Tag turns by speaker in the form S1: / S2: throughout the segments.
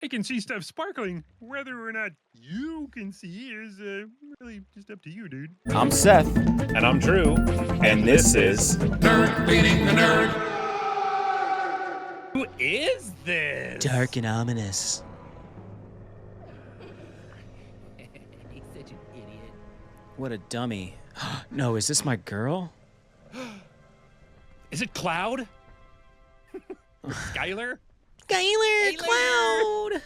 S1: I can see stuff sparkling. Whether or not you can see is really just up to you, dude.
S2: I'm Seth.
S1: And I'm Drew.
S2: And this is
S3: Nerd Feeding the Nerd.
S1: Who is this?
S2: Dark and Ominous.
S4: He's such an idiot.
S2: What a dummy. No, is this my girl?
S1: Is it Cloud? Skylar?
S2: Skylar Cloud!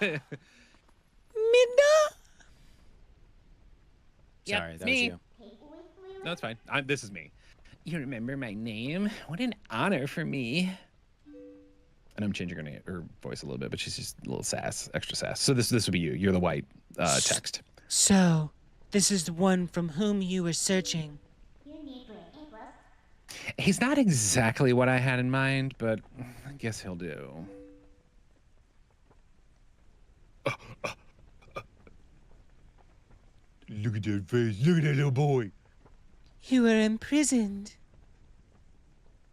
S2: Midna?
S4: Yep,
S2: Sorry, that
S4: me.
S2: was you.
S1: No, it's fine. This is me.
S4: You remember my name? What an honor for me.
S1: And I'm changing her voice a little bit, but she's just a little sass, extra sass. So this would be you. You're the white text.
S2: So, this is the one from whom you were searching.
S1: He's not exactly what I had in mind, but I guess he'll do. Look at that face. Look at that little boy.
S2: You were imprisoned.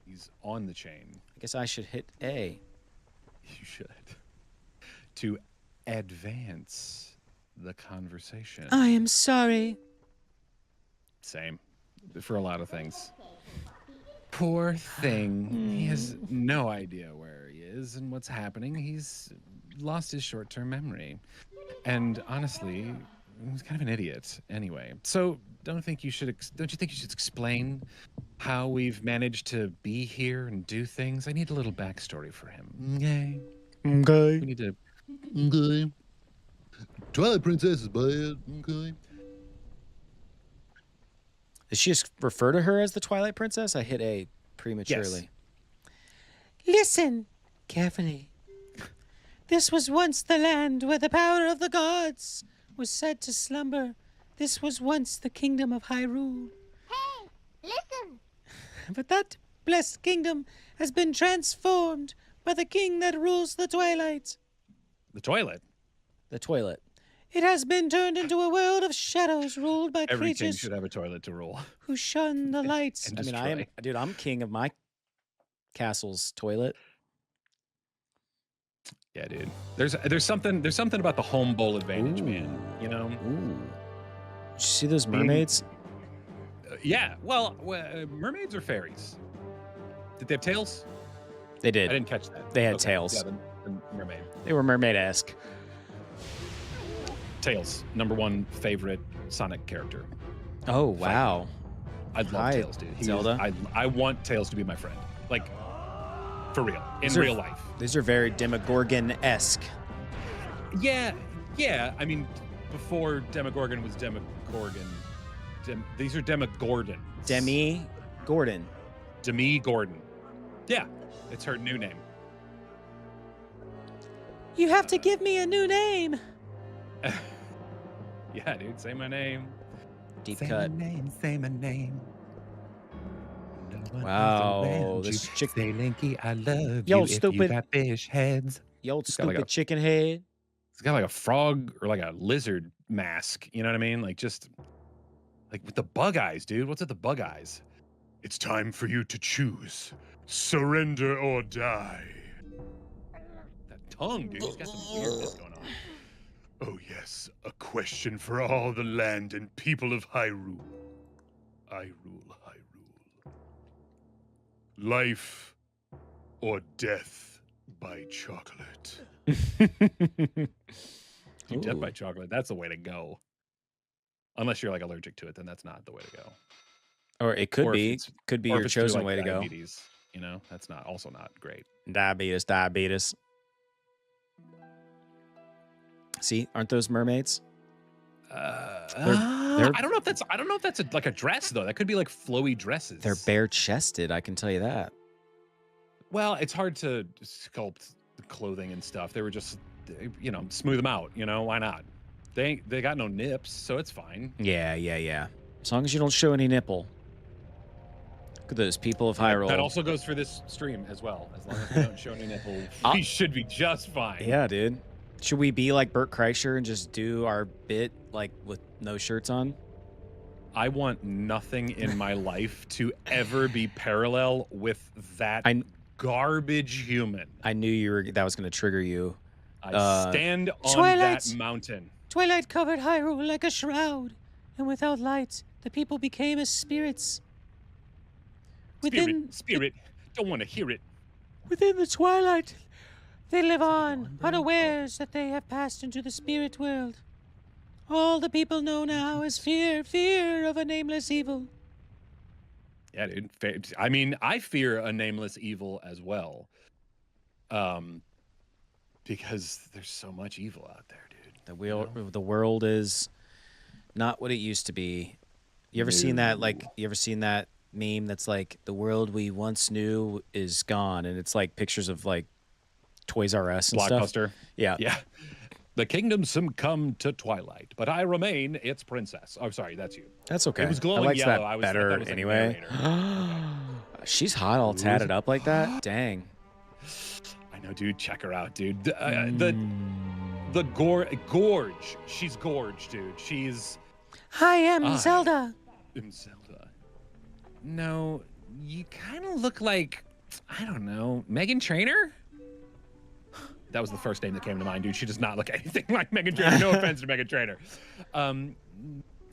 S1: He's on the chain.
S2: I guess I should hit A.
S1: You should. To advance the conversation.
S2: I am sorry.
S1: Same. For a lot of things. Poor thing. He has no idea where he is and what's happening. He's lost his short-term memory. And honestly, he's kind of an idiot anyway. So don't you think you should explain how we've managed to be here and do things? I need a little backstory for him. Okay.
S2: Okay.
S1: We need to.
S5: Okay. Twilight Princess is bad. Okay.
S2: Did she just refer to her as the Twilight Princess? I hit A prematurely. Listen carefully. This was once the land where the power of the gods was said to slumber. This was once the kingdom of Hyrule.
S6: Hey, listen!
S2: But that blessed kingdom has been transformed by the king that rules the Twilight.
S1: The toilet.
S2: The toilet. It has been turned into a world of shadows ruled by
S1: Every king
S2: creatures
S1: should have a toilet to rule.
S2: who shun the lights.
S1: And
S2: I mean,
S1: destroy.
S2: I'm king of my castle's toilet.
S1: Yeah, dude. There's something about the home bowl advantage, man. You know.
S2: Ooh. Did you see those mermaids?
S1: Yeah. Well, mermaids or fairies? Did they have tails?
S2: They
S1: I
S2: did.
S1: didn't catch that.
S2: They had
S1: Okay,
S2: tails.
S1: Yeah, the mermaid.
S2: They were mermaid-esque.
S1: Tails, #1 favorite Sonic character.
S2: Oh, wow.
S1: I love
S2: Hi,
S1: Tails, dude.
S2: Zelda.
S1: I want Tails to be my friend. Like, for real. In
S2: These are-
S1: real life.
S2: These are very Demogorgon-esque.
S1: Yeah. I mean, before Demogorgon was Demogorgon. These are Demogordons.
S2: Demi-Gordon.
S1: Demi-Gordon. Yeah. It's her new name.
S2: You have to give me a new name.
S1: Yeah, dude. Say my name.
S2: Deep
S1: Say
S2: cut.
S1: my name. Say my name. No one
S2: Wow,
S1: else around
S2: this
S1: you.
S2: chick-
S1: Say, Linky, I love
S2: Yo,
S1: you. If
S2: stupid.
S1: you got fish heads.
S2: You old
S1: It's got like
S2: stupid
S1: a-
S2: chicken head.
S1: It's got like a frog or like a lizard mask. You know what I mean? Like just like with the bug eyes, dude. What's with the bug eyes? It's time for you to choose. Surrender or die. That tongue, dude. He's got some weirdness going on. Oh, yes. A question for all the land and people of Hyrule. I rule Hyrule. Life or death by chocolate. Dude, death by
S2: Ooh.
S1: chocolate. That's the way to go. Unless you're like allergic to it, then that's not the way to go.
S2: Or it could
S1: Or if
S2: be.
S1: it's-
S2: Could be
S1: Or if
S2: your
S1: it's through,
S2: chosen
S1: like,
S2: way to go.
S1: diabetes, you know, that's also not great.
S2: Diabetes. See, aren't those mermaids? they're-
S1: I don't know if that's like a dress though. That could be like flowy dresses.
S2: They're bare-chested, I can tell you that.
S1: Well, it's hard to sculpt the clothing and stuff. They were just, smooth them out. You know, why not? They got no nips, so it's fine.
S2: Yeah. As long as you don't show any nipple. Look at those people of Hyrule.
S1: That also goes for this stream as well. As long as we don't show any nipple, we should be just fine.
S2: Yeah, dude. Should we be like Bert Kreischer and just do our bit like with no shirts on?
S1: I want nothing in my life to ever be parallel with that garbage human.
S2: I knew that was going to trigger you.
S1: I stand on
S2: Twilight.
S1: that mountain.
S2: Twilight covered Hyrule like a shroud, and without light, the people became as spirits.
S1: Spirit, don't want to hear it.
S2: Within the twilight, they live on, unawares that they have passed into the spirit world. All the people know now is fear of a nameless evil.
S1: Yeah, dude. I mean, I fear a nameless evil as well. Because there's so much evil out there, dude.
S2: The world is not what it used to be. You ever seen that? Like, you ever seen that meme that's like, the world we once knew is gone, and it's like pictures of like Toys R Us and stuff.
S1: Blockbuster.
S2: Yeah.
S1: The kingdom's come to Twilight, but I remain its princess. Oh, sorry, that's you.
S2: That's okay.
S1: It was glowing
S2: I liked
S1: yellow.
S2: that
S1: I
S2: better
S1: thought that was
S2: anyway. She's hot, all tatted up like that. Dang.
S1: I know, dude. Check her out, dude. The gorge. She's gorge, dude. She's.
S2: I am Zelda.
S1: Zelda. No, you kind of look like, I don't know, Meghan Trainor? That was the first name that came to mind, dude. She does not look anything like Meghan Trainor. No offense to Meghan Trainor.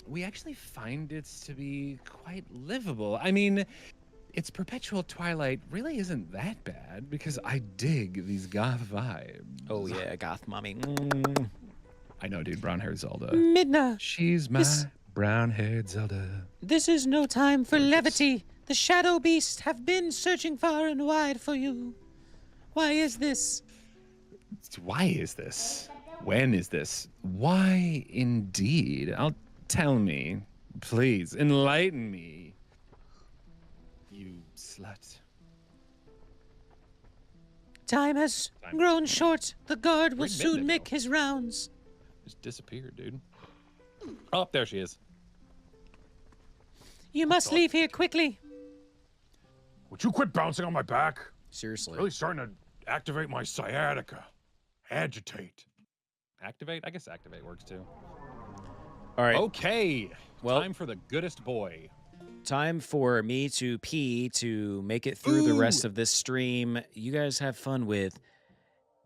S1: We actually find it to be quite livable. I mean, its perpetual twilight really isn't that bad because I dig these goth vibes.
S2: Oh yeah, goth mommy.
S1: I know, dude. Brown-haired Zelda.
S2: Midna.
S1: She's my brown-haired Zelda.
S2: This is no time for levity. The shadow beasts have been searching far and wide for you. Why is this?
S1: Why is this? When is this? Why indeed? Tell me. Please, enlighten me. You slut.
S2: Time has grown short. The guard will
S1: Where'd
S2: soon
S1: Midna
S2: make
S1: go?
S2: his rounds.
S1: Just disappeared, dude. Oh, there she is.
S2: You must leave here quickly.
S3: Would you quit bouncing on my back?
S2: Seriously.
S3: Really starting to activate my sciatica. Agitate.
S1: Activate? I guess activate works too.
S2: All right.
S1: Okay.
S2: Well-
S1: Time for the goodest boy.
S2: Time for me to pee to make it through the rest of this stream. You guys have fun with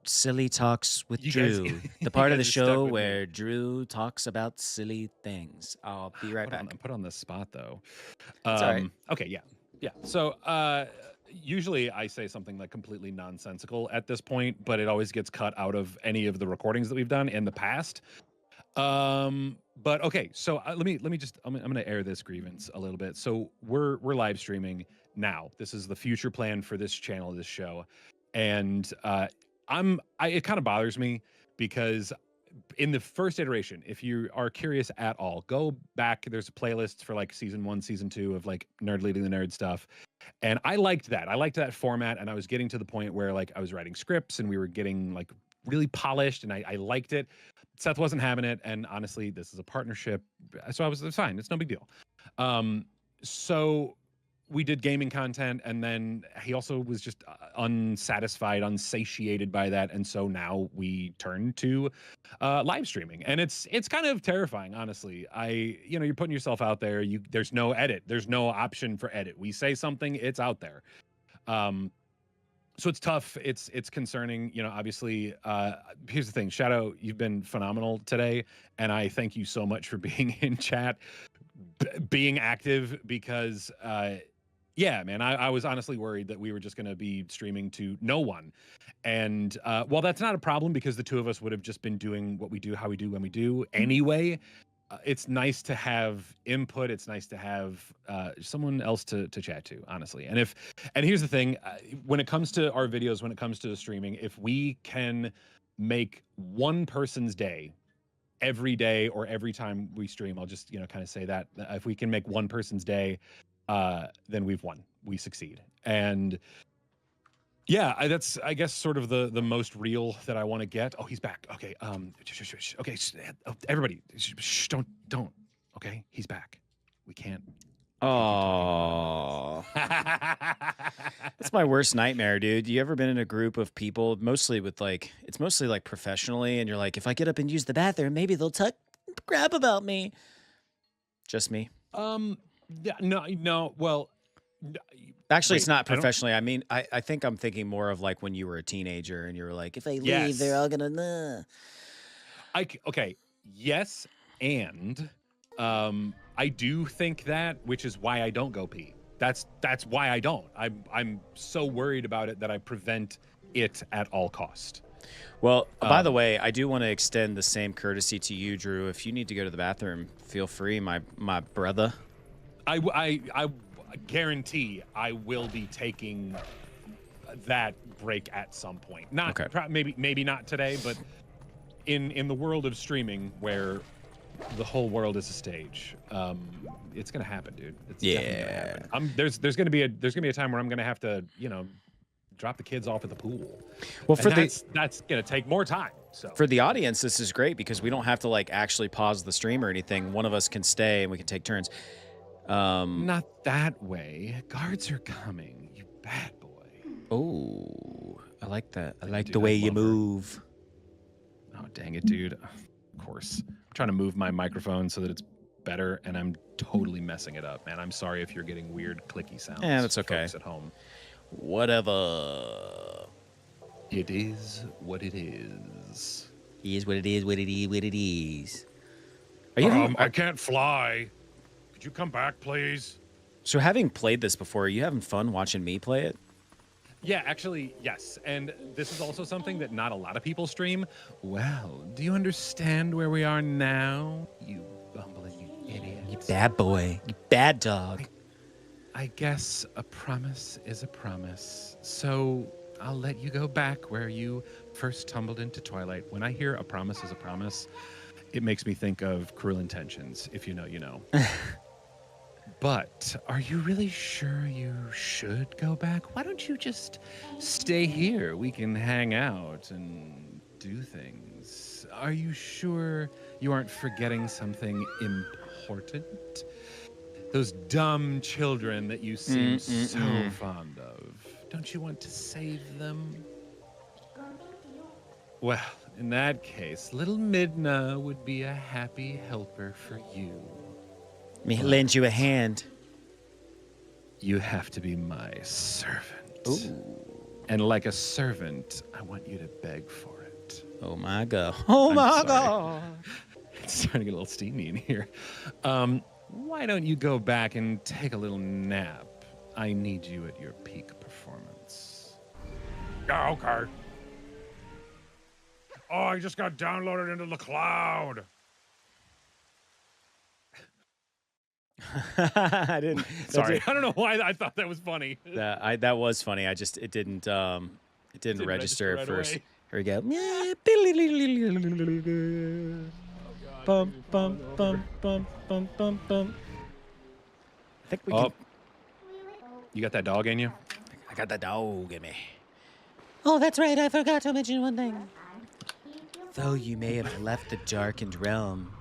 S2: Silly Talks with
S1: You guys-
S2: Drew, the part
S1: you
S2: of the
S1: guys are stuck
S2: show
S1: with me.
S2: where Drew talks about silly things. I'll be right back.
S1: I'm put on the spot though.
S2: It's all right.
S1: Okay, yeah. So usually I say something like completely nonsensical at this point, but it always gets cut out of any of the recordings that we've done in the past. But okay, so let me just I'm gonna air this grievance a little bit. So we're live streaming now. This is the future plan for this channel, this show, and it kind of bothers me because in the first iteration, if you are curious at all, go back. There's a playlist for like season 1, season 2 of like Nerd Leading the Nerd stuff. And I liked that. I liked that format. And I was getting to the point where like I was writing scripts and we were getting like really polished and I liked it. Seth wasn't having it. And honestly, this is a partnership. So it's fine. It's no big deal. So we did gaming content, and then he also was just unsatisfied, unsatiated by that, and so now we turn to live streaming, and it's kind of terrifying, honestly. You're putting yourself out there. There's no edit. There's no option for edit. We say something, it's out there. So it's tough. It's concerning. Obviously. Here's the thing, Shadow, you've been phenomenal today, and I thank you so much for being in chat, being active, because. Yeah, man, I was honestly worried that we were just going to be streaming to no one. And while that's not a problem because the two of us would have just been doing what we do, how we do, when we do anyway, it's nice to have input. It's nice to have someone else to chat to, honestly. And here's the thing, when it comes to our videos, when it comes to streaming, if we can make one person's day every day or every time we stream, I'll just, kind of say that if we can make one person's day, then we've won. We succeed. And yeah, that's, I guess, sort of the most real that I want to get. Oh, he's back. Okay. Okay. Everybody, don't. Okay. He's back. We can't.
S2: Oh, that's my worst nightmare, dude. You ever been in a group of people, mostly professionally, and you're like, if I get up and use the bathroom, maybe they'll talk crap about me. Just me.
S1: Yeah, no. Well,
S2: Actually, it's
S1: Wait,
S2: not
S1: I don't.
S2: professionally. I mean, I think I'm thinking more of like when you were a teenager and you were like, if I leave,
S1: Yes.
S2: they're all gonna.
S1: Okay. Yes, and I do think that, which is why I don't go pee. That's why I don't. I'm so worried about it that I prevent it at all cost.
S2: Well, by the way, I do want to extend the same courtesy to you, Drew. If you need to go to the bathroom, feel free, my brother.
S1: I guarantee I will be taking that break at some point. Not
S2: Okay.
S1: maybe not today, but in the world of streaming where the whole world is a stage, it's gonna happen, dude. It's definitely gonna happen. There's gonna be a time where I'm gonna have to, drop the kids off at the pool.
S2: Well,
S1: And that's gonna take more time. So
S2: for the audience, this is great because we don't have to like actually pause the stream or anything. One of us can stay and we can take turns.
S1: Not that way. Guards are coming, you bad boy.
S2: Oh, I like that. I like
S1: Dude,
S2: the way
S1: I
S2: you
S1: love her.
S2: move.
S1: Oh, dang it, dude. Of course. I'm trying to move my microphone so that it's better, and I'm totally messing it up, man. I'm sorry if you're getting weird clicky sounds.
S2: Yeah, that's okay.
S1: Folks at home.
S2: Whatever.
S1: It is what it is.
S2: It is what it is, what it is, what it is. Are you
S3: I can't fly. Could you come back, please?
S2: so having played this before, are you having fun watching me play it?
S1: Yeah, actually, yes. And this is also something that not a lot of people stream. Well, do you understand where we are now? You bumbling idiot.
S2: You bad boy. You bad dog.
S1: I guess a promise is a promise. So I'll let you go back where you first tumbled into Twilight. When I hear a promise is a promise, it makes me think of Cruel Intentions. If you know, you know. But are you really sure you should go back? Why don't you just stay here? We can hang out and do things. Are you sure you aren't forgetting something important? Those dumb children that you seem so fond of. Don't you want to save them? Well, in that case, little Midna would be a happy helper for you.
S2: Me lend you a hand.
S1: You have to be my servant.
S2: Ooh.
S1: And like a servant, I want you to beg for it.
S2: Oh my god. Oh
S1: I'm
S2: my
S1: sorry.
S2: god.
S1: It's starting to get a little steamy in here. Why don't you go back and take a little nap? I need you at your peak performance.
S3: Yeah, okay. Oh, I just got downloaded into the cloud.
S2: I didn't.
S1: Sorry, I don't know why I thought that was funny.
S2: That was funny. I just it didn't
S1: Didn't
S2: register
S1: register
S2: at
S1: right
S2: first.
S1: away.
S2: Here we go. Bum bum bum bum bum bum bum. I think we can.
S1: Oh, you got that dog in you?
S2: I got the dog in me.
S7: Oh, that's right. I forgot to mention one thing.
S2: Though you may have left the darkened realm.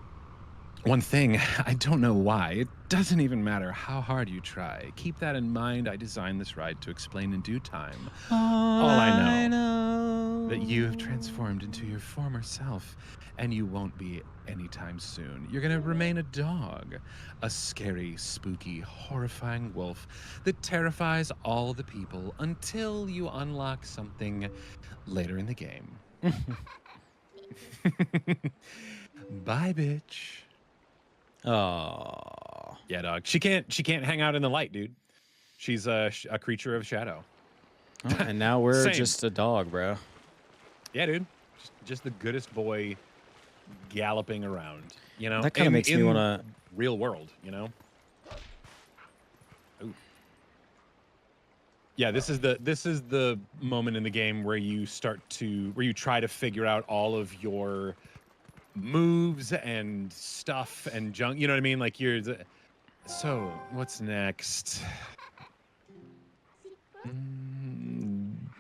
S1: One thing, I don't know why. It doesn't even matter how hard you try. Keep that in mind. I designed this ride to explain in due time. All I know that you have transformed into your former self, and you won't be anytime soon. You're going to remain a dog, a scary, spooky, horrifying wolf that terrifies all the people until you unlock something later in the game. Bye, bitch.
S2: Oh.
S1: Yeah, dog. She can't hang out in the light, dude. She's a creature of shadow.
S2: And now we're
S1: Same.
S2: just a dog, bro.
S1: Yeah, dude. Just the goodest boy galloping around, you know?
S2: That kind of makes me want to.
S1: Real world, you know? Ooh. Yeah, this is the moment in the game where you try to figure out all of your moves and stuff and junk, you know what I mean? Like so what's next?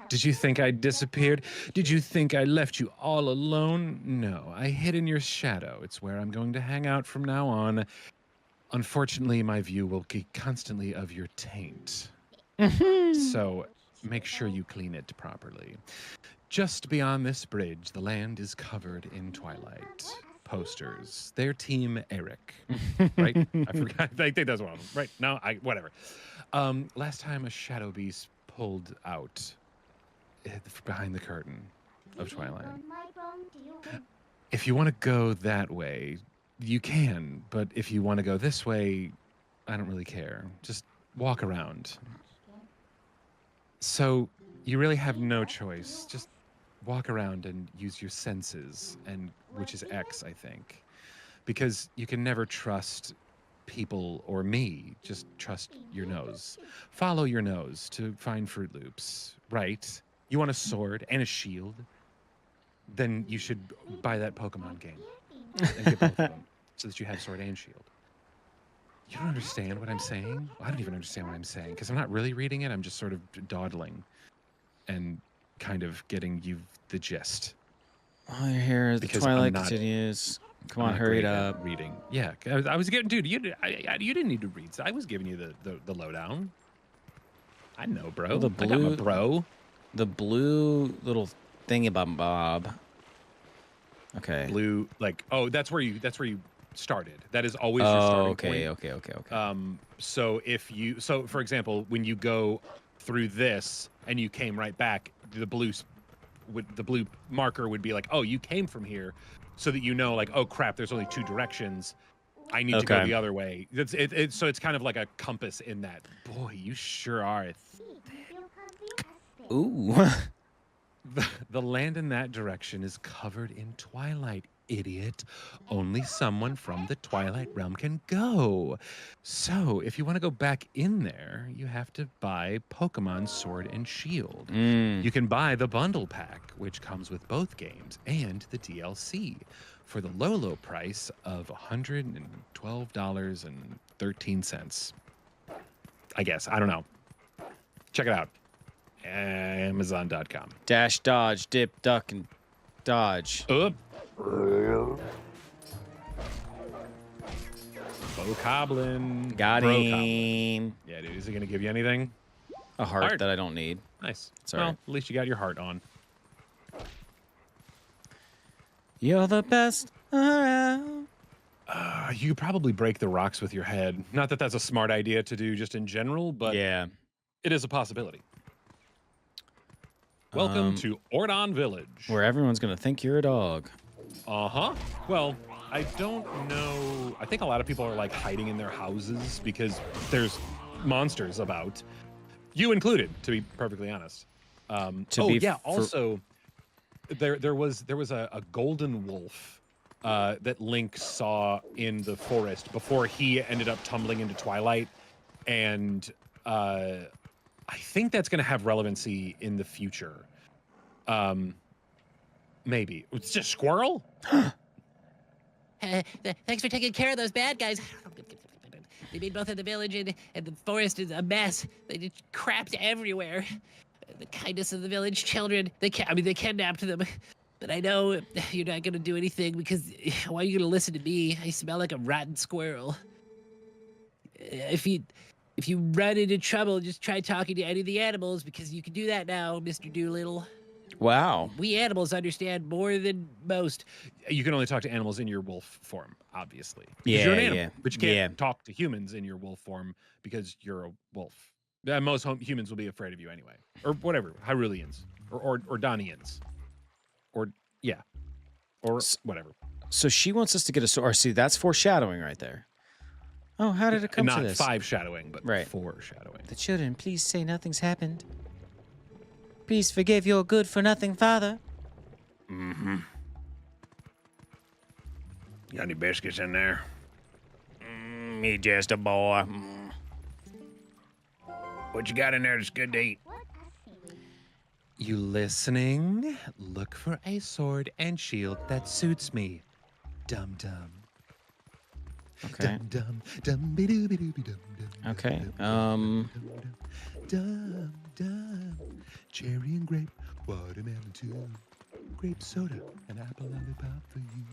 S1: Did you think I disappeared? Did you think I left you all alone? No, I hid in your shadow. It's where I'm going to hang out from now on. Unfortunately, my view will be constantly of your taint. So make sure you clean it properly. Just beyond this bridge, the land is covered in twilight. Posters. They're Team Eric, right? I forgot. I think that's one of them. Right? No, whatever. Last time a shadow beast pulled out behind the curtain of Twilight. If you want to go that way, you can. But if you want to go this way, I don't really care. Just walk around. So you really have no choice. Just walk around and use your senses, and which is X, I think. Because you can never trust people or me. Just trust your nose. Follow your nose to find Fruit Loops, right? You want a sword and a shield? Then you should buy that Pokemon game and get both of them so that you have sword and shield. You don't understand what I'm saying? I don't even understand what I'm saying because I'm not really reading it. I'm just sort of dawdling and kind of getting you the gist.
S2: Oh, you're here. The
S1: Because
S2: Twilight
S1: I'm not-
S2: continues. Come
S1: I'm
S2: on,
S1: not
S2: hurry it
S1: great at
S2: up.
S1: reading. Yeah, I was getting, dude. You didn't need to read. I was giving you the lowdown. I know, bro.
S2: Oh, the
S1: I got my
S2: blue-
S1: bro.
S2: The blue little thingy-bob. Okay.
S1: Blue, like, oh, that's where you started. That is always your starting point.
S2: Okay.
S1: So for example, when you go through this and you came right back, the blue marker would be like, oh, you came from here, so that you know, like, oh crap, there's only two directions. I need to go the other way. So it's kind of like a compass in that. Boy, you sure are.
S2: Ooh.
S1: The land in that direction is covered in twilight, idiot. Only someone from the Twilight Realm can go. So, if you want to go back in there, you have to buy Pokemon Sword and Shield. You can buy the bundle pack, which comes with both games, and the DLC for the low price of $112.13. I guess. I don't know. Check it out. Amazon.com.
S2: Dash, dodge, dip, duck, and dodge.
S1: Bokoblin.
S2: Got him.
S1: Yeah, dude. Is he going to give you anything?
S2: A heart that I don't need.
S1: Nice.
S2: Sorry.
S1: Well, at least you got your heart on.
S2: You're the best around.
S1: You could probably break the rocks with your head. Not that that's a smart idea to do just in general, but
S2: Yeah.
S1: it is a possibility. Welcome to Ordon Village.
S2: Where everyone's going to think you're a dog.
S1: Uh-huh. Well, I don't know. I think a lot of people are like hiding in their houses because there's monsters about. You included, to be perfectly honest. Also, there was a golden wolf that Link saw in the forest before he ended up tumbling into Twilight, and I think that's going to have relevancy in the future. Maybe it's just squirrel.
S4: Thanks for taking care of those bad guys. They made both of the village and the forest is a mess. They just crapped everywhere. The kindness of the village children, they kidnapped them. But I know you're not going to do anything because why are you going to listen to me? I smell like a rotten squirrel. If you run into trouble, just try talking to any of the animals because you can do that now, Mr. Doolittle.
S2: Wow.
S4: We animals understand more than most.
S1: You can only talk to animals in your wolf form, obviously. 'Cause
S2: Yeah,
S1: you're an animal,
S2: yeah,
S1: but you can't talk to humans in your wolf form because you're a wolf. Most humans will be afraid of you anyway, or whatever. Hyruleans or Donians, or whatever.
S2: So she wants us to get a sword. See, that's foreshadowing right there. Oh, how did it come to
S1: Not
S2: this?
S1: 5 shadowing, but
S2: Right.
S1: 4 shadowing.
S7: The children, please say nothing's happened. Please forgive your good-for-nothing father.
S3: Mm-hmm. Got any biscuits in there?
S2: Me just a boy.
S3: What you got in there that's good to eat?
S1: You listening? Look for a sword and shield that suits me. Dum dum.
S2: Okay.
S5: Dum dum be doo be doo be dum dum.
S2: Okay.
S5: Dum dum. Cherry and grape, watermelon too. Grape soda, an apple lollipop for you.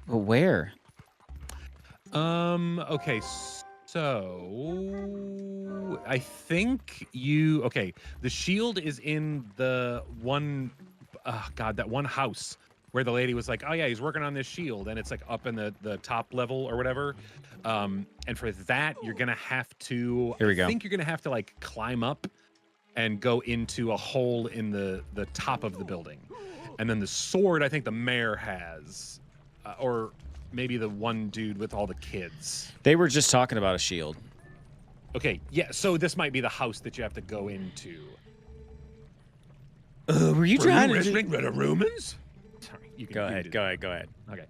S2: Well, where?
S1: Okay, so I think the shield is in the one that one house where the lady was like, "Oh yeah, he's working on this shield," and it's like up in the top level or whatever. And for that, you're gonna have to.
S2: Here we go.
S1: I think you're gonna have to like climb up and go into a hole in the top of the building, and then the sword. I think the mayor has, or maybe the one dude with all the kids.
S2: They were just talking about a shield.
S1: Okay, yeah. So this might be the house that you have to go into.
S2: Were you
S3: Were
S2: trying
S3: you
S2: to?
S3: wrestling with the Romans?
S1: Sorry, you can
S2: Go
S1: you
S2: ahead.
S1: do
S2: Go
S1: that.
S2: ahead. Go ahead.
S1: Okay.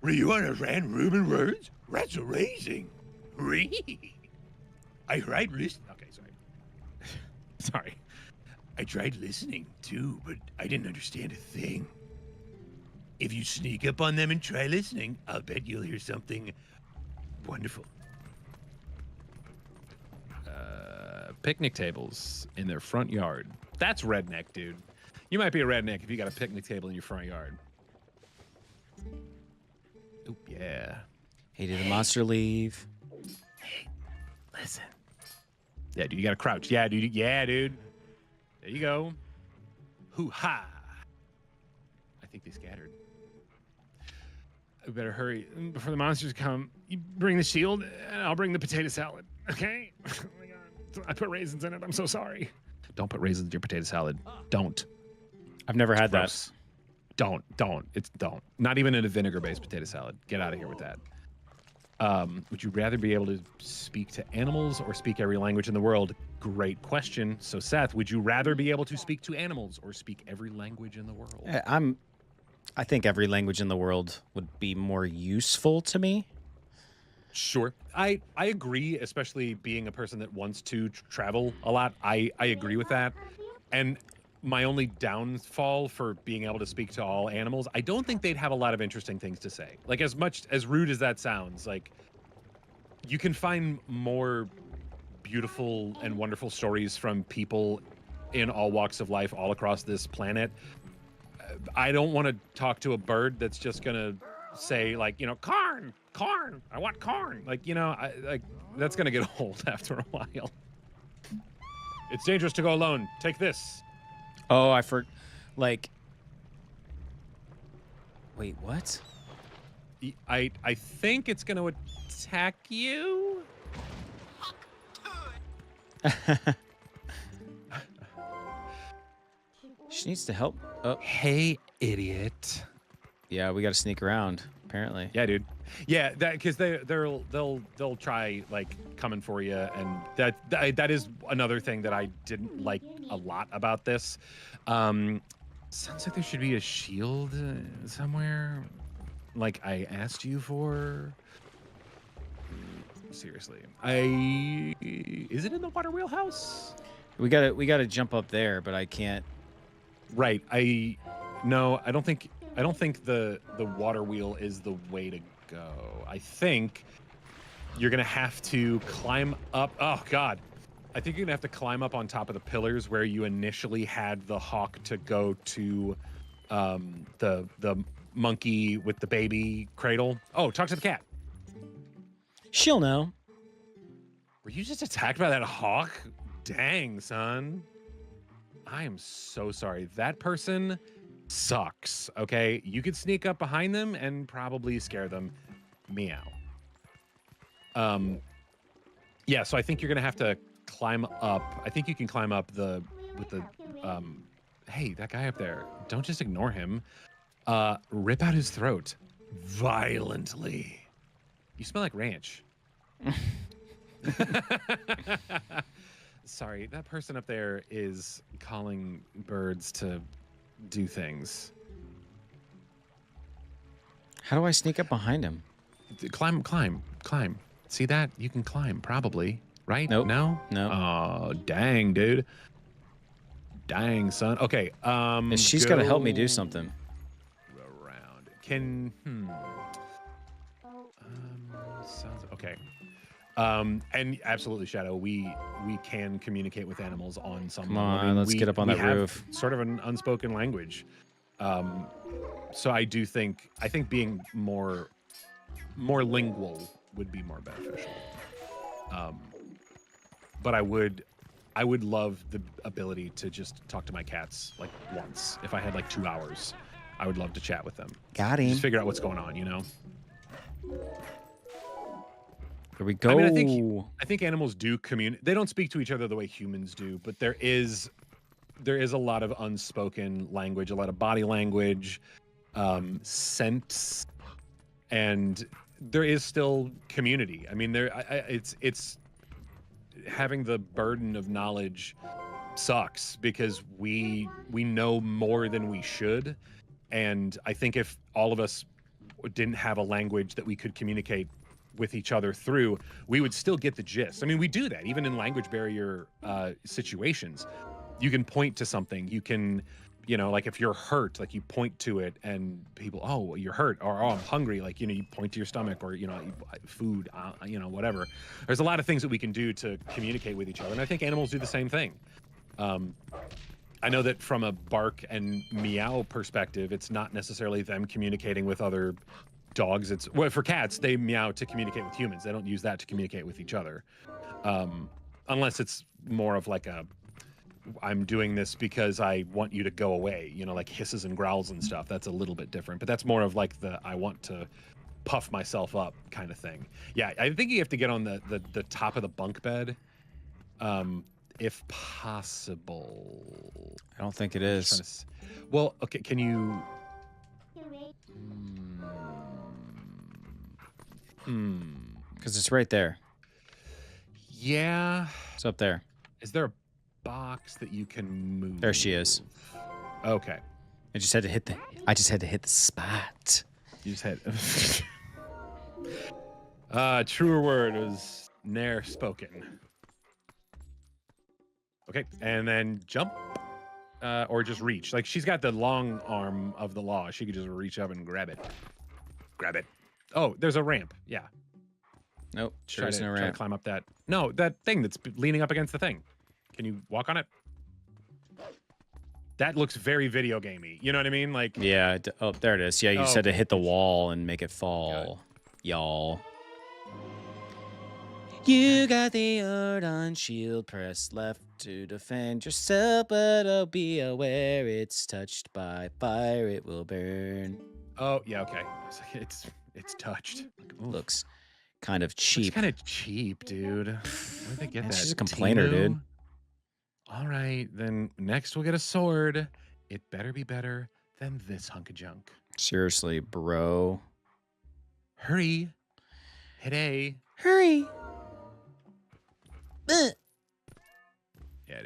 S3: Were you understand Roman words? That's amazing. Really? I tried listening.
S1: Okay, sorry. Sorry.
S3: I tried listening too, but I didn't understand a thing. If you sneak up on them and try listening, I'll bet you'll hear something wonderful.
S1: Picnic tables in their front yard. That's redneck, dude. You might be a redneck if you got a picnic table in your front yard. Oop, yeah.
S2: Hey, did the monster leave?
S1: Listen. Yeah, dude, you gotta crouch. Yeah, dude. Yeah, dude. There you go. Hoo-ha. I think they scattered. I better hurry before the monsters come. You bring the shield, and I'll bring the potato salad. Okay? Oh my God. I put raisins in it. I'm so sorry. Don't put raisins in your potato salad. Don't.
S2: I've never had that.
S1: Gross. Don't. Don't. Not even in a vinegar-based potato salad. Get out of here with that. Would you rather be able to speak to animals or speak every language in the world? Great question. So, Seth, would you rather be able to speak to animals or speak every language in the world?
S2: I think every language in the world would be more useful to me.
S1: Sure. I agree, especially being a person that wants to travel a lot. I agree with that. And my only downfall for being able to speak to all animals, I don't think they'd have a lot of interesting things to say. Like, as much as rude as that sounds, like, you can find more beautiful and wonderful stories from people in all walks of life all across this planet. I don't want to talk to a bird that's just gonna say, like, corn, I want corn. Like, that's gonna get old after a while. It's dangerous to go alone. Take this.
S2: Oh, wait, what?
S1: I think it's gonna attack you.
S2: She needs to help. Oh,
S1: Hey, idiot.
S2: yeah, we got to sneak around. Apparently.
S1: Yeah, dude. Yeah, that because they'll try like coming for you, and that is another thing that I didn't like a lot about this. Sounds like there should be a shield somewhere, like I asked you for. Seriously, is it in the water wheelhouse?
S2: We gotta jump up there, but I can't.
S1: Right. No, I don't think the water wheel is the way to go. I think you're gonna have to climb up. Oh God, I think you're gonna have to climb up on top of the pillars where you initially had the hawk to go to the monkey with the baby cradle. Oh, talk to the cat.
S2: She'll know.
S1: Were you just attacked by that hawk? Dang, son. I am so sorry. That person sucks, okay? You could sneak up behind them and probably scare them. Meow. Yeah, so I think you're gonna have to climb up. I think you can climb up hey, that guy up there. Don't just ignore him. Rip out his throat violently. You smell like ranch. Sorry, that person up there is calling birds to do things.
S2: How do I sneak up behind him?
S1: Climb. See that? You can climb, probably. Right?
S2: Nope.
S1: No?
S2: No.
S1: Oh, dang, dude. Dang, son. Okay.
S2: And she's got to help me do something.
S1: Around. Sounds okay. And absolutely, Shadow. We can communicate with animals on some.
S2: Come
S1: level.
S2: on, let's get up on
S1: we
S2: that
S1: have
S2: roof.
S1: Sort of an unspoken language. So I think being more lingual would be more beneficial. But I would love the ability to just talk to my cats like once if I had like 2 hours. I would love to chat with them.
S2: Got him.
S1: Just figure out what's going on, you know?
S2: Here we go.
S1: I mean, I think animals do communicate. They don't speak to each other the way humans do, but there is a lot of unspoken language, a lot of body language, scents, and there is still community. I mean, it's having the burden of knowledge sucks because we know more than we should, and I think if all of us didn't have a language that we could communicate with each other through, we would still get the gist. I mean, we do that even in language barrier situations. You can point to something. You can, you know, like if you're hurt, like you point to it and people, oh, you're hurt, or oh, I'm hungry. Like, you know, you point to your stomach, or, you know, food, you know, whatever. There's a lot of things that we can do to communicate with each other. And I think animals do the same thing. I know that from a bark and meow perspective, it's not necessarily them communicating with other dogs. It's, well, for cats, they meow to communicate with humans. They don't use that to communicate with each other. Unless it's more of like a, I'm doing this because I want you to go away, you know, like hisses and growls and stuff. That's a little bit different, but that's more of like the, I want to puff myself up kind of thing. Yeah, I think you have to get on the top of the bunk bed, if possible.
S2: I don't think it is.
S1: Well, okay, can you...
S2: Because it's right there.
S1: Yeah.
S2: It's up there.
S1: Is there a box that you can move?
S2: There she is.
S1: Okay.
S2: I just had to hit the spot.
S1: You just had... truer word was ne'er spoken. Okay, and then jump, or just reach. Like, she's got the long arm of the law. She could just reach up and grab it. Grab it. Oh, there's a ramp. Yeah.
S2: Nope. Sure
S1: Try
S2: isn't a
S1: to
S2: ramp.
S1: climb up that. No, that thing that's leaning up against the thing. Can you walk on it? That looks very video gamey. You know what I mean? Like.
S2: Yeah. Oh, there it is. Yeah, you just had to hit the wall and make it
S1: Got
S2: fall, y'all. You got the Ardon shield, press left to defend yourself, but oh, be aware it's touched by fire, it will burn.
S1: Oh, yeah, okay. I was like, it's touched. Like, oof.
S2: Looks kind of
S1: It's
S2: cheap.
S1: kind of cheap, dude. Where'd they get
S2: Man,
S1: that?
S2: she's a complainer,
S1: Temu?
S2: dude.
S1: All right, then next we'll get a sword. It better be better than this hunk of junk.
S2: Seriously, bro.
S1: Hurry. Hit A.
S2: Hurry.
S1: Yeah,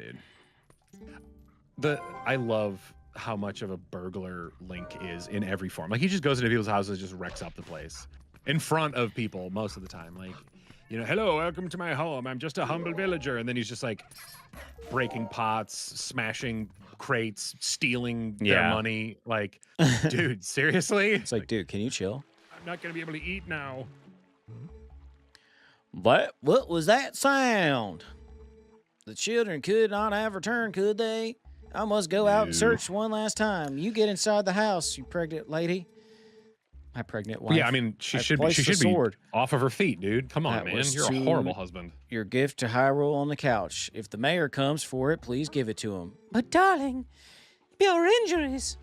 S1: dude. I love how much of a burglar Link is in every form. Like, he just goes into people's houses, just wrecks up the place in front of people most of the time. Like, you know, hello, welcome to my home. I'm just a humble villager. And then he's just like breaking pots, smashing crates, stealing their money. Like, dude, seriously?
S2: It's like, dude, can you chill?
S1: I'm not going to be able to eat now.
S2: What was that sound? The children could not have returned, could they? I must go out and search one last time. You get inside the house, you pregnant lady. My pregnant wife.
S1: Yeah, I mean, she should
S2: placed the
S1: be
S2: sword.
S1: off of her feet, dude. Come on,
S2: That
S1: man.
S2: was
S1: You're a
S2: to-
S1: horrible husband.
S2: Your gift to Hyrule on the couch. If the mayor comes for it, please give it to him.
S7: But darling, your injuries.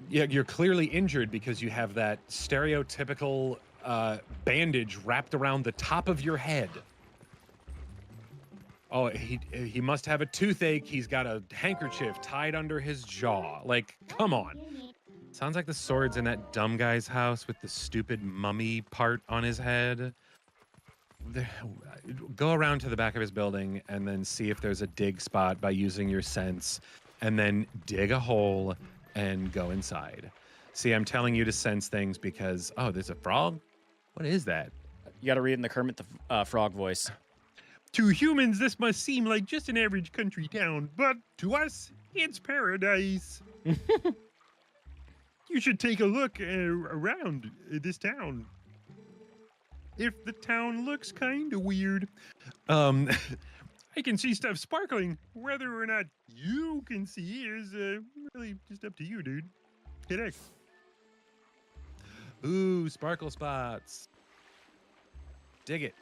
S1: Yeah, you're clearly injured because you have that stereotypical bandage wrapped around the top of your head. Oh, he must have a toothache. He's got a handkerchief tied under his jaw. Like, come on. Sounds like the sword's in that dumb guy's house with the stupid mummy part on his head. Go around to the back of his building and then see if there's a dig spot by using your sense, and then dig a hole and go inside. See, I'm telling you to sense things because, oh, there's a frog? What is that?
S2: You got to read in the Kermit the Frog voice.
S3: To humans, this must seem like just an average country town, but to us, it's paradise. You should take a look around this town. If the town looks kind of weird, I can see stuff sparkling. Whether or not you can see is really just up to you, dude. Hit X.
S1: Ooh, sparkle spots. Dig it.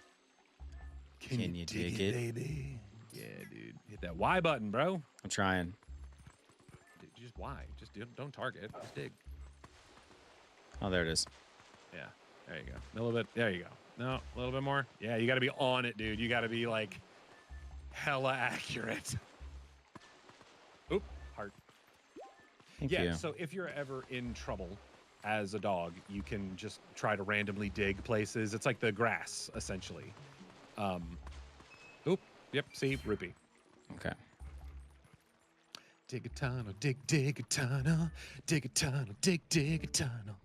S2: Can you dig it?
S1: baby? Yeah, dude. Hit that Y button, bro.
S2: I'm trying.
S1: Just Y. Just don't target. Just dig.
S2: Oh, there it is.
S1: Yeah, there you go. A little bit. There you go. No, a little bit more. Yeah, you got to be on it, dude. You got to be like hella accurate. Oop, heart.
S2: Thank
S1: Yeah,
S2: you.
S1: so if you're ever in trouble as a dog, you can just try to randomly dig places. It's like the grass, essentially. Oop, yep, see, rupee.
S2: Okay.
S1: Dig a tunnel, dig a tunnel, dig a tunnel, dig a tunnel.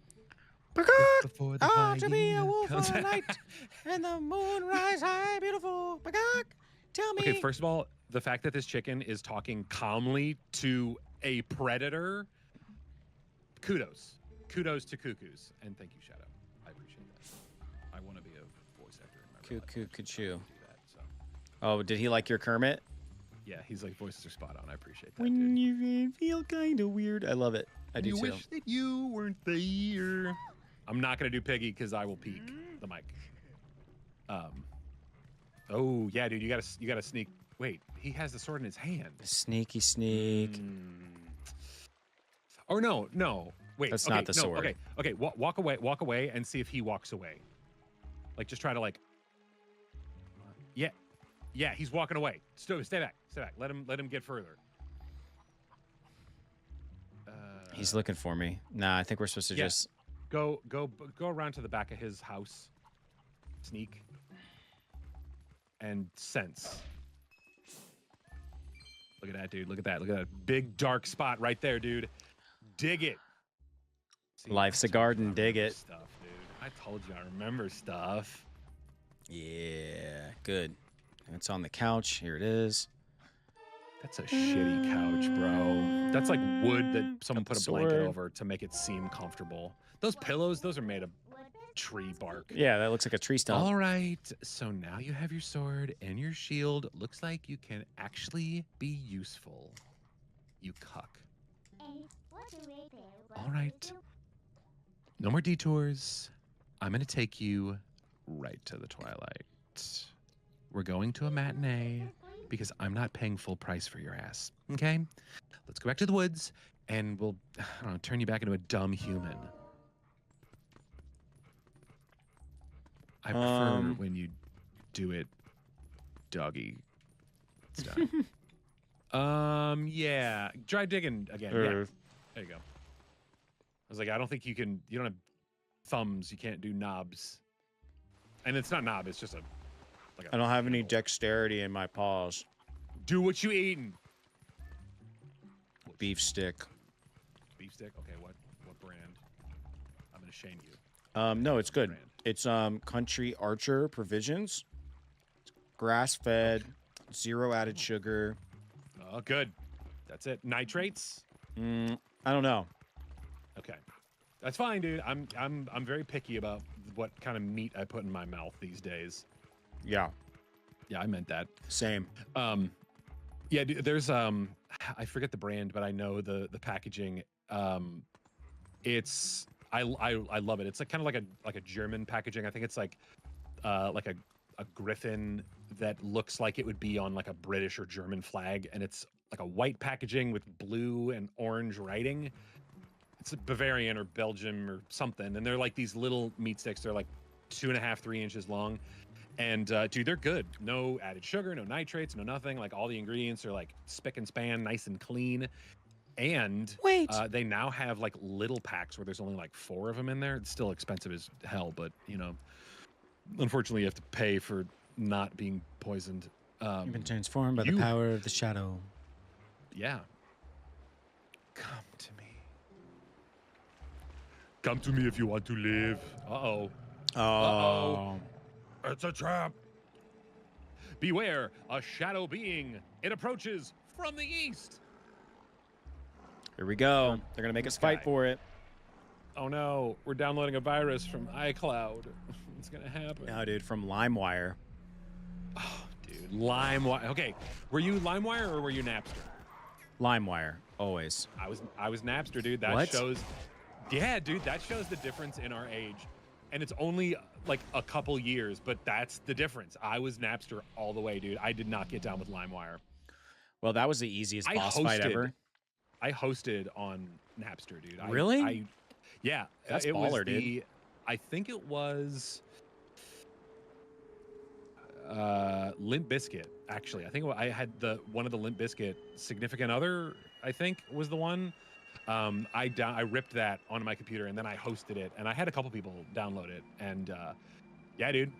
S1: Before the
S7: Oh, to be a
S1: hyena
S7: wolf
S1: comes-
S7: all night, and the moon rise high, beautiful. Bagok, tell me.
S1: Okay, first of all, the fact that this chicken is talking calmly to a predator, kudos. Kudos to cuckoos. And thank you, Shadow. I appreciate that. I want to be a voice actor in my real life.
S2: Cuckoo,
S1: I
S2: cuckoo.
S1: do that, so.
S2: Oh, did he like your Kermit?
S1: Yeah, he's like, voices are spot on. I appreciate that,
S2: When
S1: dude.
S2: you feel kind of weird. I love it. I do
S3: you
S2: too.
S3: wish that you weren't there.
S1: I'm not going to do Piggy because I will peek the mic. Oh, yeah, dude, you gotta sneak. Wait, he has the sword in his hand.
S2: Sneaky sneak.
S1: Or no. Wait,
S2: That's
S1: okay,
S2: not the
S1: no,
S2: sword.
S1: Okay, walk away, and see if he walks away. Like, just try to like. Yeah, he's walking away. Stay back. Let him get further.
S2: He's looking for me. Nah, I think we're supposed to
S1: Yeah.
S2: just.
S1: Go around to the back of his house. Sneak. And sense. Look at that, dude. Look at that big dark spot right there, dude. Dig it. See,
S2: Life's a
S1: I told you
S2: garden,
S1: I
S2: dig
S1: remember
S2: it.
S1: Stuff, dude. I told you I remember stuff.
S2: Yeah, good. It's on the couch. Here it is.
S1: That's a shitty couch, bro. That's like wood that someone
S2: Got
S1: put a
S2: the
S1: blanket
S2: sword.
S1: over to make it seem comfortable. Those pillows, those are made of tree bark.
S2: Yeah, that looks like a tree stump.
S1: All right, so now you have your sword and your shield. Looks like you can actually be useful. You cuck. All right. No more detours. I'm going to take you right to the Twilight. We're going to a matinee because I'm not paying full price for your ass. Okay? Let's go back to the woods and we'll, I don't know, turn you back into a dumb human. I prefer when you do it doggy style. Yeah. Try digging again. Yeah. There you go. I was like, I don't think you don't have thumbs. You can't do knobs. And it's not knob, it's just
S2: I don't have any
S1: handle.
S2: dexterity in my paws.
S1: Do what you eating.
S2: Beef stick.
S1: Beef stick? Okay, what brand? I'm gonna shame you.
S2: No, it's good.
S1: Brand.
S2: It's Country Archer Provisions. Grass fed, zero added sugar.
S1: Oh, good. That's it. Nitrates?
S2: I don't know.
S1: Okay. That's fine, dude. I'm very picky about what kind of meat I put in my mouth these days.
S2: Yeah,
S1: Yeah, I meant that.
S2: same.
S1: Yeah, dude, there's I forget the brand, but I know the packaging. It's I love it. It's like kind of like a German packaging. I think it's like a griffin that looks like it would be on like a British or German flag, and it's like a white packaging with blue and orange writing. It's Bavarian or Belgium or something, and they're like these little meat sticks. They're like 2.5, 3 inches long. And dude, they're good. No added sugar, no nitrates, no nothing. Like all the ingredients are like spick and span, nice and clean. And
S7: Wait.
S1: they now have like little packs where there's only like 4 of them in there. It's still expensive as hell, but you know, unfortunately, you have to pay for not being poisoned.
S7: You've been transformed by the
S1: you-
S7: power of the shadow.
S1: Yeah. Come to me. Come to me if you want to live. Uh-oh.
S2: Oh,
S1: It's a trap. Beware, a shadow being. It approaches from the east.
S2: here we go. They're gonna make us fight
S1: Sky.
S2: for it.
S1: Oh no, we're downloading a virus from iCloud. What's gonna happen?
S2: No, dude, from LimeWire.
S1: Oh, dude, LimeWire. Okay, were you LimeWire or were you Napster?
S2: LimeWire, always.
S1: I was Napster, dude. That
S2: What?
S1: shows. Yeah, dude, that shows the difference in our age. And it's only like a couple years, but that's the difference. I was Napster all the way, dude. I did not get down with LimeWire.
S2: Well, that was the easiest
S1: I
S2: boss fight
S1: hosted-
S2: ever.
S1: I hosted on Napster, dude.
S2: Really?
S1: Yeah,
S2: That's
S1: it was
S2: baller, dude.
S1: I think it was Limp Bizkit. Actually, I think I had one of the Limp Bizkit Significant Other. I think was the one. I ripped that onto my computer and then I hosted it, and I had a couple people download it. And yeah, dude,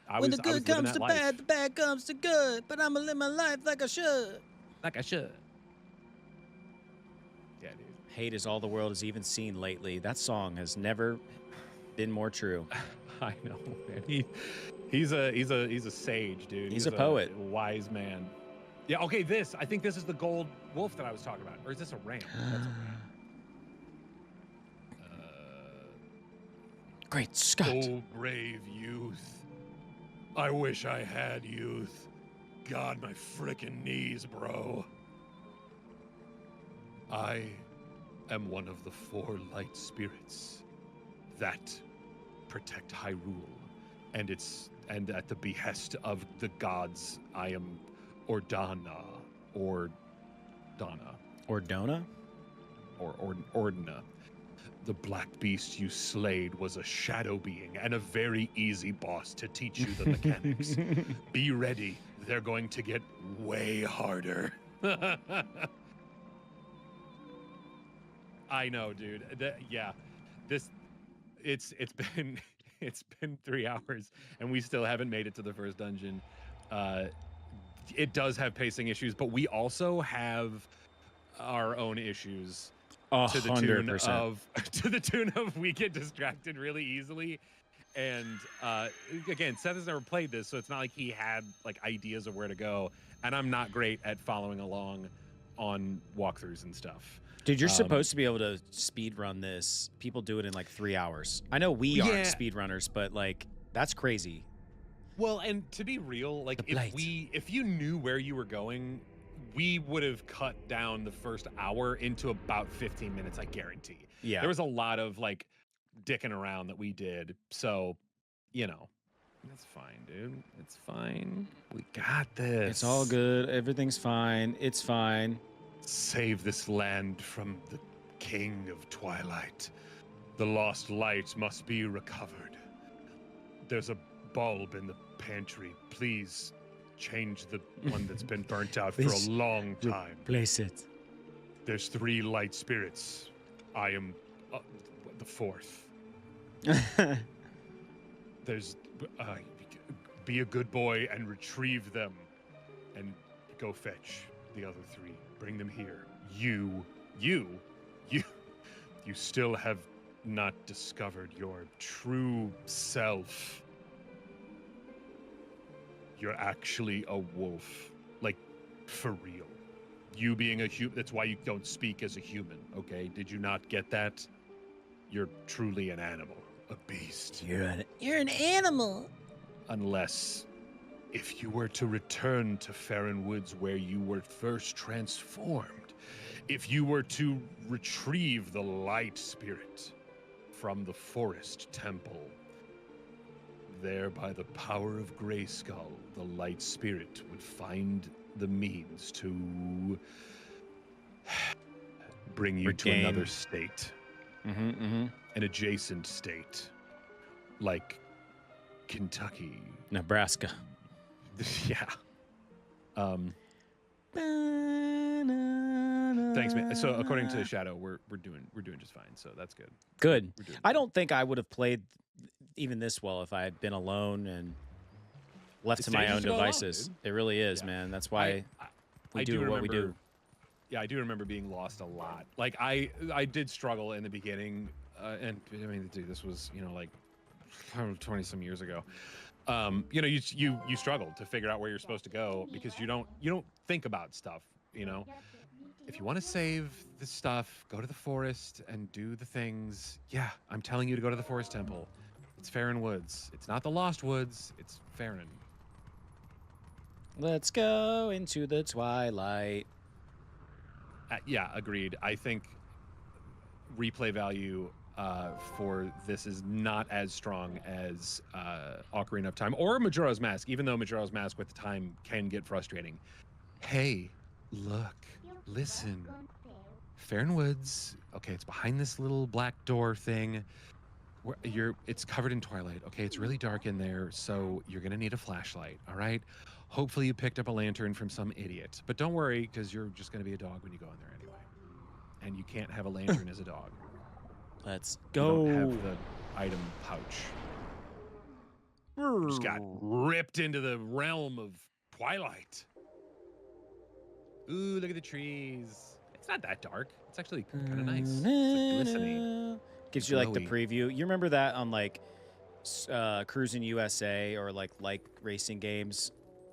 S1: I
S7: When
S1: was
S7: the
S1: I was
S7: good
S1: living
S7: comes
S1: that
S7: to
S1: life
S7: bad, the bad comes to good. But I'ma live my life like I should.
S1: like I should. Yeah, dude.
S2: Hate is all the world has even seen lately. That song has never been more true.
S1: I know, man. He's a sage, dude.
S2: He's a poet.
S1: Wise man. Yeah. Okay. I think this is the gold wolf that I was talking about, or is this a ram? That's a ram.
S2: Great Scott.
S3: Oh, brave youth. I wish I had youth. God, my frickin' knees, bro. I am one of the 4 light spirits that protect Hyrule, and at the behest of the gods, I am Ordana, or Donna,
S2: Ordona?
S3: or Ordina. The black beast you slayed was a shadow being and a very easy boss to teach you the mechanics. Be ready. They're going to get way harder.
S1: I know, dude. It's been it's been 3 hours and we still haven't made it to the first dungeon. It does have pacing issues, but we also have our own issues. To the tune of we get distracted really easily, and again, Seth has never played this, so it's not like he had like ideas of where to go, and I'm not great at following along on walkthroughs and stuff.
S2: Dude, you're supposed to be able to speed run this. People do it in like 3 hours. I know we aren't speed runners, but like that's crazy.
S1: Well, and to be real, like if you knew where you were going, we would have cut down the first hour into about 15 minutes, I guarantee.
S2: Yeah.
S1: There was a lot of like dicking around that we did. So, you know, that's fine, dude. It's fine. We got this.
S2: It's all good. Everything's fine. It's fine.
S3: Save this land from the king of Twilight. The lost light must be recovered. There's a bulb in the pantry. Please change the one that's been burnt out for a long time.
S2: Place it.
S3: There's 3 light spirits. I am the 4th. There's be a good boy and retrieve them, and go fetch the other 3. Bring them here. You still have not discovered your true self. You're actually a wolf, like for real. You being a human, that's why you don't speak as a human, okay? Did you not get that? You're truly an animal, a beast.
S7: You're an animal.
S3: Unless, if you were to return to Farron Woods where you were first transformed, if you were to retrieve the light spirit from the forest temple, there by the power of Grayskull, the light spirit would find the means to bring you to another state. An adjacent state. Like Kentucky.
S2: Nebraska.
S1: Yeah. Thanks, man. So according to Shadow, we're doing just fine. So that's good.
S2: Good. I don't think I would have played even this well if I had been alone and left to my own devices. It really is, man. That's why we do what we do.
S1: Yeah, I do remember being lost a lot. Like I did struggle in the beginning, and I mean, dude, this was like 20 some years ago. You struggled to figure out where you're supposed to go because you don't think about stuff. If you want to save the stuff, go to the forest and do the things. Yeah, I'm telling you to go to the forest temple. It's Farron Woods. It's not the Lost Woods. It's Farron.
S2: Let's go into the twilight.
S1: Yeah, agreed. I think replay value for this is not as strong as Ocarina of Time or Majora's Mask, even though Majora's Mask with time can get frustrating. Hey, look, listen. Fairn Woods. Okay, it's behind this little black door thing. It's covered in twilight. Okay, it's really dark in there, so you're gonna need a flashlight. All right. Hopefully, you picked up a lantern from some idiot. But don't worry, because you're just gonna be a dog when you go in there anyway. And you can't have a lantern as a dog.
S2: Let's
S1: You
S2: go.
S1: don't have the item pouch. Just got ripped into the realm of Twilight. Ooh, look at the trees. It's not that dark. It's actually kind of nice. It's like glistening.
S2: Gives you like the
S1: glowy.
S2: preview. You remember that on like Cruising USA or like racing games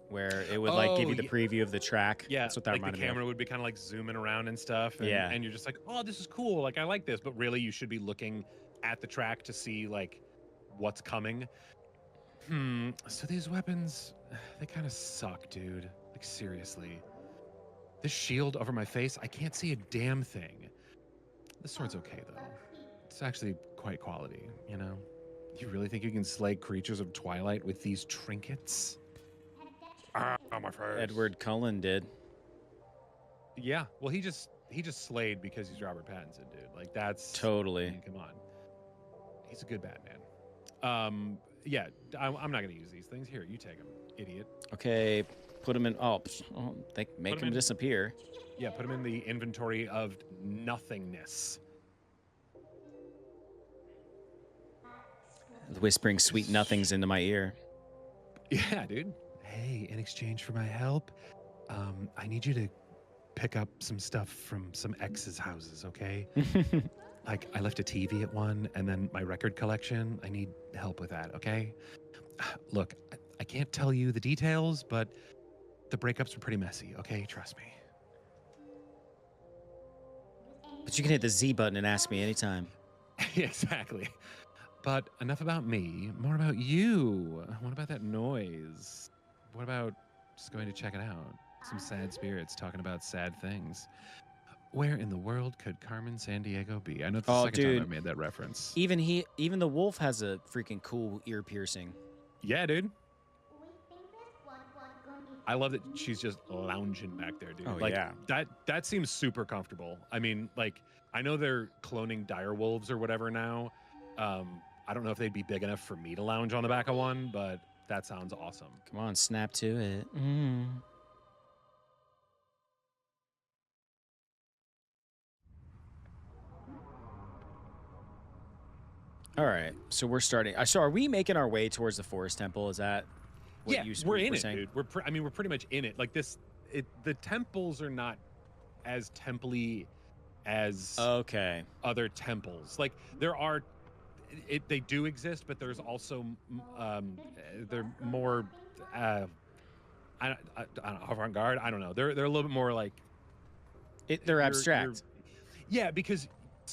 S2: where it would like give you the preview of the track?
S1: Yeah,
S2: That's what that
S1: like the
S2: reminded me of.
S1: camera would be kind of like zooming around and stuff. And,
S2: Yeah.
S1: and you're just like, oh, this is cool. Like, I like this. But really, you should be looking at the track to see like what's coming. So these weapons, they kind of suck, dude. Like, seriously. This shield over my face, I can't see a damn thing. This sword's okay, though. It's actually quite quality, you know? You really think you can slay creatures of Twilight with these trinkets? Ah, my face.
S2: Edward Cullen did.
S1: Yeah, well, he just slayed because he's Robert Pattinson, dude. Like, that's...
S2: Totally.
S1: I mean, come on. He's a good Batman. Yeah, I'm not going to use these things. Here, you take them, idiot.
S2: Okay, put them in. They make them disappear.
S1: Yeah, put them in the inventory of nothingness.
S2: Whispering sweet nothings into my ear.
S1: Yeah, dude. Hey, in exchange for my help, I need you to pick up some stuff from some ex's houses, okay? Like, I left a TV at one, and then my record collection. I need help with that, okay? Look, I can't tell you the details, but the breakups were pretty messy, okay? Trust me.
S2: But you can hit the Z button and ask me anytime.
S1: Exactly. But enough about me, more about you. What about that noise? What about just going to check it out? Some sad spirits talking about sad things. Where in the world could Carmen Sandiego be? I know it's the second time I made that reference.
S2: Even the wolf has a freaking cool ear piercing.
S1: Yeah, dude. I love that she's just lounging back there, dude.
S2: Oh,
S1: like,
S2: yeah.
S1: That seems super comfortable. I mean, like, I know they're cloning dire wolves or whatever now. I don't know if they'd be big enough for me to lounge on the back of one, but that sounds awesome.
S2: Come on, snap to it. All right, so we're starting. So are we making our way towards the Forest Temple? Is that what
S1: we're in it,
S2: saying?
S1: dude. We're pretty much in it. Like the temples are not as temple-y as other temples. Like there are, they do exist, but there's also they're more I don't know, avant-garde. I don't know. They're a little bit more like
S2: they're abstract.
S1: Yeah, because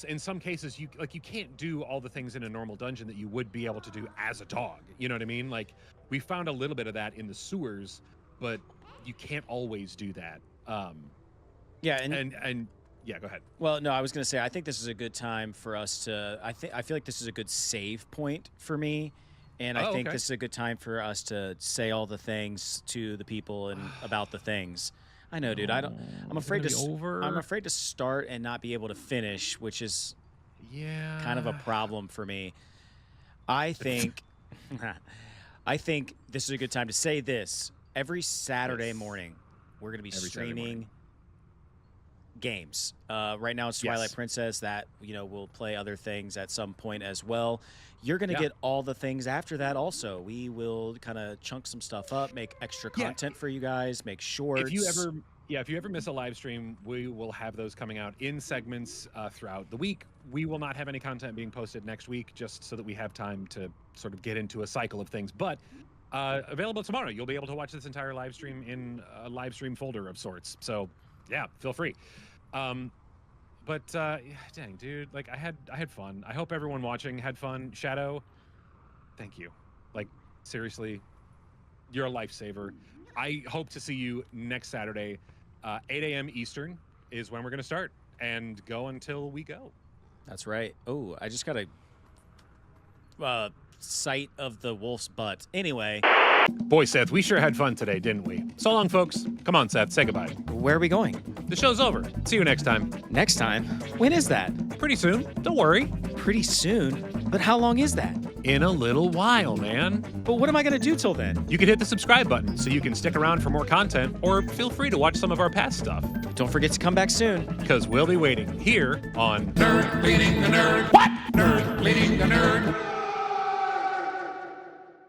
S1: in some cases you can't do all the things in a normal dungeon that you would be able to do as a dog. You know what I mean? Like we found a little bit of that in the sewers, but you can't always do that. Yeah, and yeah, go ahead.
S2: Well, no, I was going to say I think this is a good time for us to I feel like this is a good save point for me. And I think this is a good time for us to say all the things to the people and about the things. I know, dude. I'm afraid to start and not be able to finish, which is kind of a problem for me. I think this is a good time to say this. Every Saturday morning, we're going to be streaming games. Right now it's Twilight Princess. That we'll play other things at some point as well. You're going to get all the things after that also. We will kind of chunk some stuff up, make extra content for you guys, make shorts.
S1: If you ever miss a live stream, we will have those coming out in segments throughout the week. We will not have any content being posted next week, just so that we have time to sort of get into a cycle of things. But available tomorrow, you'll be able to watch this entire live stream in a live stream folder of sorts. So yeah, feel free. But dang, dude, like I had fun. I hope everyone watching had fun. Shadow, thank you. Like seriously, you're a lifesaver. I hope to see you next Saturday, 8 a.m. Eastern is when we're gonna start and go until we go.
S2: That's right. Oh, I just gotta sight of the wolf's butt. Anyway,
S1: Boy, Seth, we sure had fun today, didn't we? So long, folks. Come on, Seth, say goodbye.
S2: where are we going?
S1: The show's over. See you next time.
S2: Next time? When is that?
S1: Pretty soon. Don't worry.
S2: Pretty soon. But how long is that?
S1: In a little while, man.
S2: But what am I going to do till then?
S1: You can hit the subscribe button so you can stick around for more content, or feel free to watch some of our past stuff,
S2: Don't forget to come back soon.
S1: because we'll be waiting here on
S5: Nerd leading the nerd. What? Nerd leading the nerd.